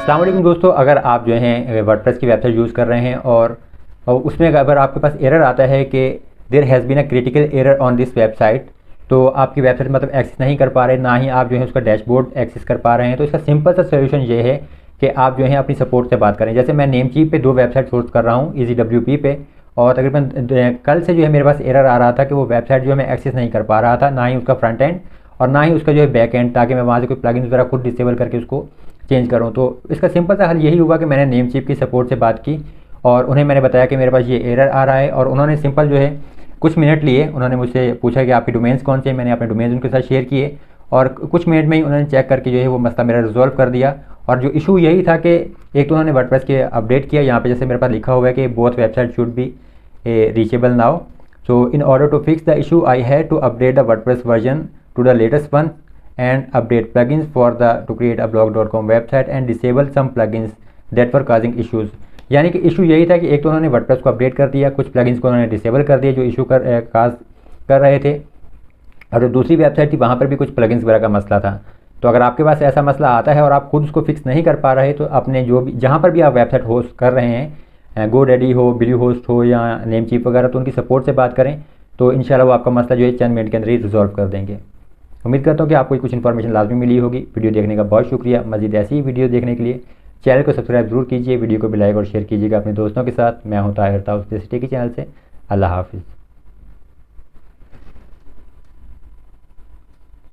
अस्सलाम वालेकुम दोस्तों, अगर आप जो हैं वर्डप्रेस की वेबसाइट यूज़ कर रहे हैं और उसमें अगर आपके पास एरर आता है कि there has been a critical error on this website, तो आपकी वेबसाइट मतलब एक्सेस नहीं कर पा रहे, ना ही आप जो है उसका डैशबोर्ड एक्सेस कर पा रहे हैं, तो इसका सिंपल सा सोल्यूशन ये है कि आप जो है अपनी सपोर्ट से बात करें। जैसे मैं नेमचीप पे 2 वेबसाइट सोर्स कर रहा हूँ EasyWP पे, और तकरीबन कल से जो है मेरे पास एरर आ रहा था कि वो वेबसाइट जो है मैं एक्सेस नहीं कर पा रहा था, ना ही उसका फ्रंट एंड और ना ही उसका जो है बैक एंड, ताकि मैं वहाँ से कोई प्लगइन वगैरह खुद डिसेबल करके उसको चेंज करूँ। तो इसका सिंपल सा हल यही हुआ कि मैंने नेमचीप की सपोर्ट से बात की और उन्हें मैंने बताया कि मेरे पास ये एरर आ रहा है, और उन्होंने सिंपल जो है कुछ मिनट लिए, उन्होंने मुझसे पूछा कि आपके डोमेन्स कौन से हैं। मैंने अपने डोमेन्स उनके साथ शेयर किए और कुछ मिनट में ही उन्होंने चेक करके जो है वो मसला मेरा रिजॉल्व कर दिया। और जो इशू यही था कि एक तो उन्होंने वर्डप्रेस के अपडेट किया, यहाँ पे जैसे मेरे पास लिखा हुआ है कि both website should be reachable now, so in order to fix the issue I had to update the WordPress version to the latest one and update plugins for the to create a blog.com website and disable some plugins that were causing issues। यानी कि issue यही था कि एक तो उन्होंने WordPress को update कर दिया, कुछ प्लगइन्स को उन्होंने डिसेबल कर दिया जो इशू काज कर रहे थे, और जो दूसरी वेबसाइट थी वहाँ पर भी कुछ प्लगइन्स वगैरह का मसला था। तो अगर आपके पास ऐसा मसला आता है और आप खुद उसको फिक्स नहीं कर पा रहे, तो अपने जो भी जहाँ पर भी आप वेबसाइट होस्ट कर रहे हैं, GoDaddy हो, ब्लूहोस्ट हो या नेमचीप वगैरह, तो उनकी सपोर्ट से बात करें, तो इंशाल्लाह वो आपका मसला जो है चंद मिनट के अंदर ही रिजॉल्व कर देंगे। उम्मीद करता हूँ कि आपको कुछ इन्फॉर्मेशन लाजमी मिली होगी। वीडियो देखने का बहुत शुक्रिया। मज़ीद ऐसी ही वीडियो देखने के लिए चैनल को सब्सक्राइब जरूर कीजिए, वीडियो को भी लाइक और शेयर कीजिएगा अपने दोस्तों के साथ। मैं हूँ ताहिर ताउस सिटी के चैनल से। अल्लाह हाफिज़।